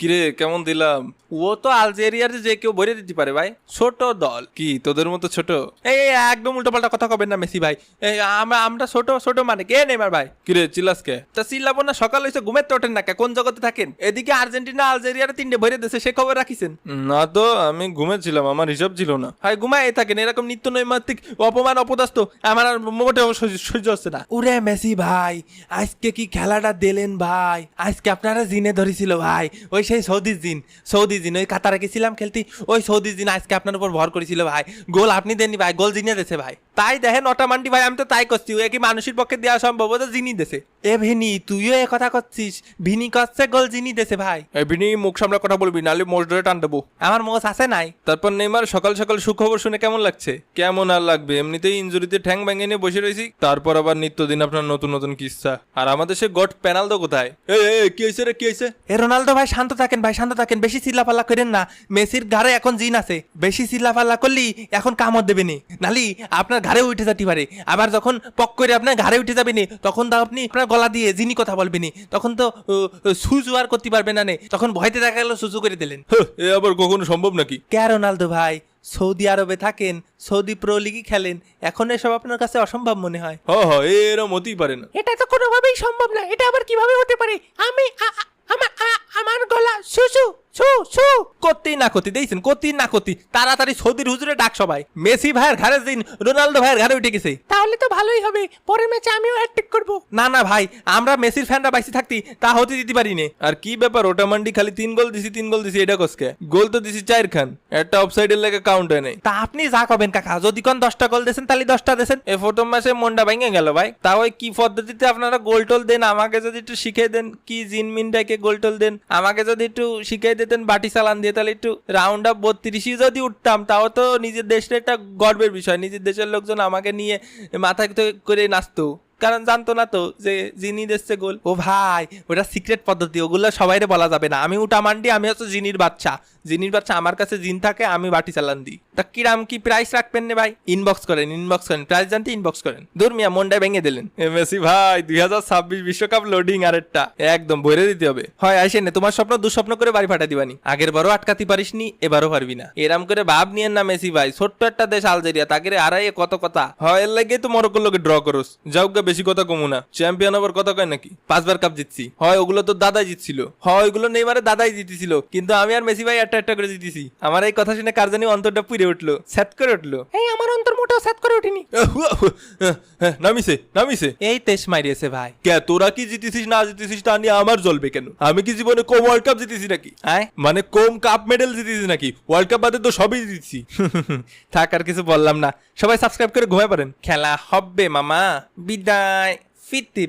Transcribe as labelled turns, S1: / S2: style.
S1: কিরে কেমন দিলাম? ও তো আলজেরিয়ার যে কেউ ভরে দিতে পারে ভাই, ছোট দল। কি তোদের মতো ছোট? এই একদম উল্টো পাল্টা কথা কবেন না মেসি ভাই। আমরা ছোট ছোট মানে কে নেইমার ভাই? কিরে চিল্লাস কে? তা চিল্লাবো না, সকাল হয়েছে ঘুমের তো ওঠেন না কে? কোন জগতে থাকেন? এদিকে আর্জেন্টিনা আলজেরিয়ার 3টে ভরে দিয়েছে, সে খবর রাখিছেন? না তো, আমি ঘুমেছিলাম, আমার হিসাব ছিল না। ভাই ঘুমায় থাকেন, এরকম নিত্য নৈমিত্তিক অপমান অপদস্থ আমার আর মোটেও সহ্য হচ্ছে না।
S2: উরে মেসি ভাই, আজকে কি খেলাটা দিলেন ভাই? আজকে আপনারা জিনে ধরেছিল ভাই, ওই সেই সৌদি জিন ওই কাতারে গেছিলাম খেলতে, ওই সৌদি জিন আজকে আপনার উপর ভর করেছিল ভাই। গোল আপনি দেননি ভাই, গোল জিনে দেছে ভাই। তাই দেখেন অটামান্ডি ভাই, আমি তো তাই করছি, ও কি মানুষের পক্ষে দেওয়া সম্ভব? ও তো জিনি দেছে। এ ভিনি, তুইও এ কথা করছিস? ভিনি করছে গোল জিনি দেছে ভাই।
S1: এবিনি মুখ সামলা কথা বলবি, নাহলে মোষ ধরে টান দেবো।
S2: আমার মোষ আছে নাই।
S1: তারপর নেইমার সকাল সকাল সুখবর শুনে কেমন লাগছে? কেমন আর লাগবে, এমনিতেই ইনজুরিতে ঠ্যাং ভেঙে নিয়ে বসে রয়েছি, তারপর আবার নিত্যদিন আপনার নতুন নতুন কিস্সা। আর আমাদের সে গট পেনাল্টো কোথায়? কি হয়েছে রে, কি হয়েছে?
S2: এ রোনালদো ভাই শান্ত থাকেন ভাই, শান্ত থাকেন, বেশি চিল্লাপাল্লা করেন না। মেসির ঘাড়ে এখন জিন আছে, বেশি চিল্লাপাল্লা করলি এখন কামড় দেবে নি, নালি আপনার ঘাড়ে উঠে যেতে পারে। আবার যখন পক করে আপনার ঘাড়ে উঠে যাবে নি, তখন তো আপনি আপনার গলা দিয়ে জিনি কথা বলবেনি, তখন তো সুজু আর করতে পারবে না নে, তখন ভয়তে দেখা গেল সুজু করে দিলেন।
S1: এ আবার কখনো সম্ভব নাকি?
S2: কে রোনালদো ভাই, সৌদি আরবে থাকেন, সৌদি প্রো লিগই খেলেন, এখন এসব আপনার কাছে অসম্ভব মনে হয়?
S1: এরম হতেই পারে না।
S2: এটা তো কোনোভাবেই সম্ভব না, এটা আবার কিভাবে হতে পারে? আমি আমার গলা সুসু সু সু করতেই না করতে দেখছেন, করতেই না করতে তাড়াতাড়ি সৌদির হুজুরে ডাক সবাই। মেসি ভাইয়ের ঘাড়ে দিন রোনালদো ভাইয়ের ঘাড়ে উঠে গেছে। তাহলে তো ভালোই হবে, পরের ম্যাচে আমিও হ্যাটট্রিক করব। না না ভাই, আমরা মেসির ফ্যানরা বাইসে থাকতি তা হতে দিতে পারি নে।
S1: আর কি ব্যাপার, ওটা মান্ডি খালি 3 গোল দিছি এটা কসকে? গোল তো দিছি 4 খান, একটা অফসাইডের লেগে কাউন্ট হয় নাই।
S2: তা আপনি যা করবেন কাকা, যদি কোন 10টা গোল দেন তাহলে 10টা দেন।
S1: এ প্রথম ম্যাচে মনটা ভেঙে গেল ভাই। তা ওই কি পদ্ধতিতে আপনারা গোল টোল দেন আমাকে যদি একটু শিখিয়ে দেন, কি জিনমিনটাকে গোল টোল দেন আমাকে যদি একটু শিখিয়ে দিতেন বাটি চালান দিয়ে, তাহলে একটু রাউন্ড আপ 32 যদি উঠতাম, তাও তো নিজের দেশের একটা গর্বের বিষয়। নিজের দেশের লোকজন আমাকে নিয়ে মাথায় করে নাচতো, কারণ জানতো না তো যে জিনি দিচ্ছে গোল।
S2: ও ভাই, ওটা সিক্রেট পদ্ধতি, ওগুলো সবাইরে বলা যাবে না। আমি উটা মান্ডি, আমি হচ্ছে জিনির বাচ্চা। আমার কাছে জিন থাকে, আমি বাটি চালান দিই। তা কিরাম কি প্রাইস রাখবেন নে ভাই? ইনবক্স করেন প্রাইস জানতে ইনবক্স করেন। দূর মিয়া, মনটা ভেঙে দিলেন।
S1: মেসি ভাই 2026 বিশ্বকাপ লোডিং আরেকটা একদম ভরে দিতে হবে।
S2: হয় আইসেন, তোমার স্বপ্ন দুঃস্বপ্ন করে বাড়ি ফাটা দিবানি। আগের বারও আটকাতে পারিসনি, এবারও পারবি না।
S1: এরাম করে ভাব নিয়েন না মেসি ভাই, ছোট্ট একটা দেশ আলজেরিয়া, তাকে আড়াই কত কথা হয়, এর লাগে তো মরক্কোর লোকে ড্র করস। যাও গা, বেশি কথা কমু না। চ্যাম্পিয়ন হবার কথা কয় নাকি? 5বার কাপ জিতছি হয়, ওগুলো তো দাদাই জিতছিল হয়, ওইগুলো নেইমারে দাদাই জিতেছিল, কিন্তু আমি আর মেসি ভাই একটা করে জিতেছি। আমার এই কথা শুনে কার জানি অন্তরটা পুড়ে উঠলো, স্যাট করে উঠলো।
S2: এই আমার অন্তর মোটেও স্যাট করে উঠিনি।
S1: নামিছে
S2: এই তেজ মারিয়েছে ভাই।
S1: কে তোরা কি জিতেছিস না জিতেছিস তা নিয়ে আমার জ্বলবে কেন? আমি কি জীবনে কম ওয়ার্ল্ড কাপ জিতেছি নাকি? মানে কম কাপ মেডেল জিতেছি নাকি? ওয়ার্ল্ড কাপ বাদে তো সবই জিতেছি।
S2: থাক, আর কিছু বললাম না। সবাই সাবস্ক্রাইব করে ঘুমায় পারেন। খেলা হবে মামা, বিদায়। ফিরতে